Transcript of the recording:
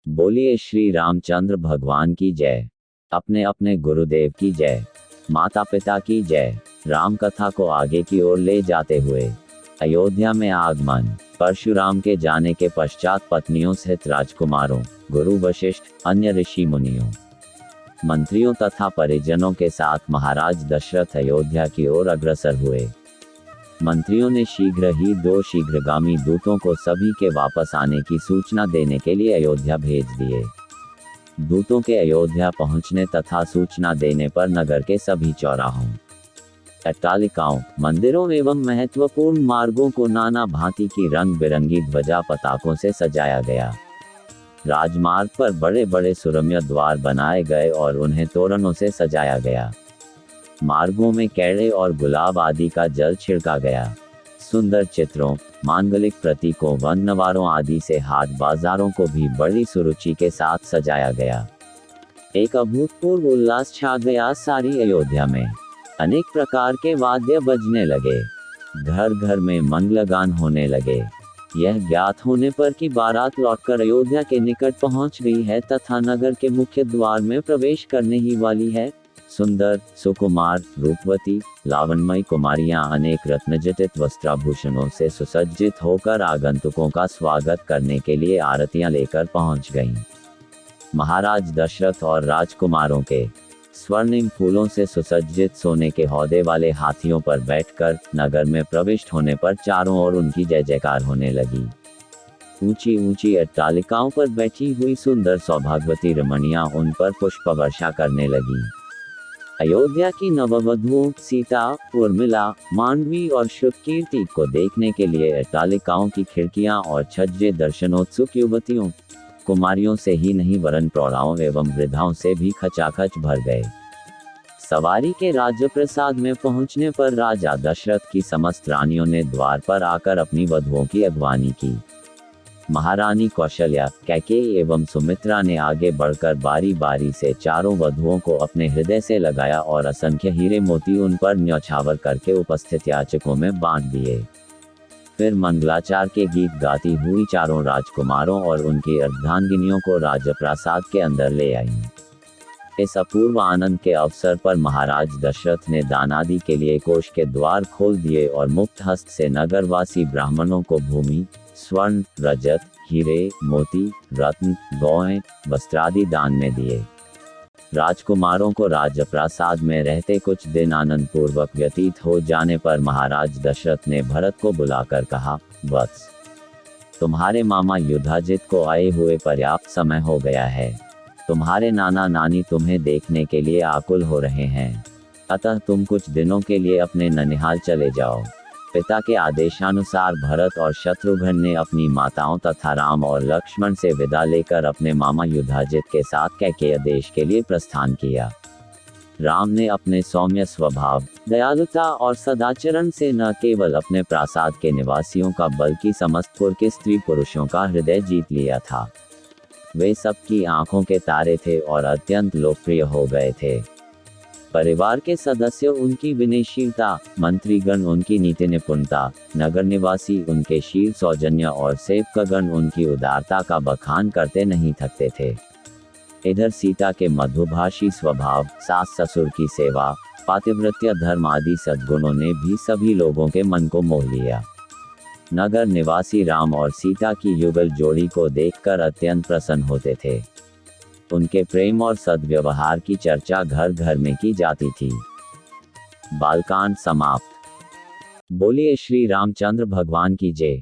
बोलिए श्री रामचंद्र भगवान की जय। अपने अपने गुरुदेव की जय। माता पिता की जय। राम कथा को आगे की ओर ले जाते हुए अयोध्या में आगमन। परशुराम के जाने के पश्चात पत्नियों सहित राजकुमारों, गुरु वशिष्ठ, अन्य ऋषि मुनियों, मंत्रियों तथा परिजनों के साथ महाराज दशरथ अयोध्या की ओर अग्रसर हुए। मंत्रियों ने शीघ्र ही 2 शीघ्रगामी दूतों को सभी के वापस आने की सूचना देने के लिए अयोध्या भेज दिए। दूतों के अयोध्या पहुंचने तथा सूचना देने पर नगर के सभी चौराहों, अट्टालिकाओं, मंदिरों एवं महत्वपूर्ण मार्गों को नाना भांति की रंग बिरंगी ध्वजा पताकों से सजाया गया। राजमार्ग पर बड़े बड़े सुरम्य द्वार बनाए गए और उन्हें तोरणों से सजाया गया। मार्गों में कैड़े और गुलाब आदि का जल छिड़का गया। सुंदर चित्रों, मांगलिक प्रतीकों, वंगनवारों आदि से हाट बाजारों को भी बड़ी सुरुचि के साथ सजाया गया। एक अभूतपूर्व उल्लास छा गया सारी अयोध्या में। अनेक प्रकार के वाद्य बजने लगे। घर घर में मंगलगान होने लगे। यह ज्ञात होने पर कि बारात लौटकर अयोध्या के निकट पहुंच गई है तथा नगर के मुख्य द्वार में प्रवेश करने ही वाली है, सुंदर, सुकुमार, रूपवती, लावण्यमयी कुमारियां अनेक रत्नजटित वस्त्राभूषणों से सुसज्जित होकर आगंतुकों का स्वागत करने के लिए आरतियां लेकर पहुंच गईं। महाराज दशरथ और राजकुमारों के स्वर्णिम फूलों से सुसज्जित सोने के हौदे वाले हाथियों पर बैठकर नगर में प्रविष्ट होने पर चारों ओर उनकी जय जयकार होने लगी। ऊंची ऊंची अट्टालिकाओं पर बैठी हुई सुंदर सौभाग्यवती रमणियां उन पर पुष्प वर्षा करने लगी। अयोध्या की नववधुओं सीता, उर्मिला, मांडवी और श्रुतकीर्ति को देखने के लिए अट्टालिकाओं की खिड़कियां और छज्जे दर्शनोत्सुक युवतियों, कुमारियों से ही नहीं वरन प्रौढ़ाओं एवं वृद्धाओं से भी खचाखच भर गए। सवारी के राजप्रसाद में पहुंचने पर राजा दशरथ की समस्त रानियों ने द्वार पर आकर अपनी वधुओं की अगवानी की। महारानी कौशल्या, कैकेयी एवं सुमित्रा ने आगे बढ़कर बारी बारी से चारों वधुओं को अपने हृदय से लगाया और असंख्य हीरे मोती उन पर न्यौछावर करके उपस्थित याचकों में बांट दिए। फिर मंगलाचार के गीत गाती हुई चारों राजकुमारों और उनकी अर्धांगिनियों को राजप्रासाद के अंदर ले आईं। इस अपूर्व आनंद के अवसर पर महाराज दशरथ ने दानादि के लिए कोष के द्वार खोल दिए और मुक्त हस्त से नगरवासी ब्राह्मणों को भूमि, स्वर्ण, रजत, हीरे, मोती, रत्न, गौएं, वस्त्रादि दान में दिए। राजकुमारों को राजप्रासाद में रहते कुछ दिन आनंद पूर्वक व्यतीत हो जाने पर महाराज दशरथ ने भरत को बुलाकर कहा, वत्स, तुम्हारे मामा युधाजित को आए हुए पर्याप्त समय हो गया है। तुम्हारे नाना नानी तुम्हें देखने के लिए आकुल हो रहे हैं, अतः तुम कुछ दिनों के लिए अपने ननिहाल चले जाओ। पिता के आदेशानुसार भरत और शत्रुघ्न ने अपनी माताओं तथा राम और लक्ष्मण से विदा लेकर अपने मामा युधाजित के साथ कैकेय देश के लिए प्रस्थान किया। राम ने अपने सौम्य स्वभाव, दयालुता और सदाचरण से न केवल अपने प्रासाद के निवासियों का बल्कि समस्त पुर के स्त्री पुरुषों का हृदय जीत लिया था। वे सबकी आंखों के तारे थे और अत्यंत लोकप्रिय हो गए थे। परिवार के सदस्य उनकी विनयशीलता, मंत्रीगण उनकी नीति निपुणता, नगर निवासी उनके शील सौजन्य और सेवकगण उनकी उदारता का बखान करते नहीं थकते थे। इधर सीता के मधुभाषी स्वभाव, सास ससुर की सेवा, पातिव्रत्य धर्म आदि सद्गुणों ने भी सभी लोगों के मन को मोह लिया। नगर निवासी राम और सीता की युगल जोड़ी को देखकर अत्यंत प्रसन्न होते थे। उनके प्रेम और सद्व्यवहार की चर्चा घर घर में की जाती थी। बालकांड समाप्त। बोलिए श्री रामचंद्र भगवान की जय।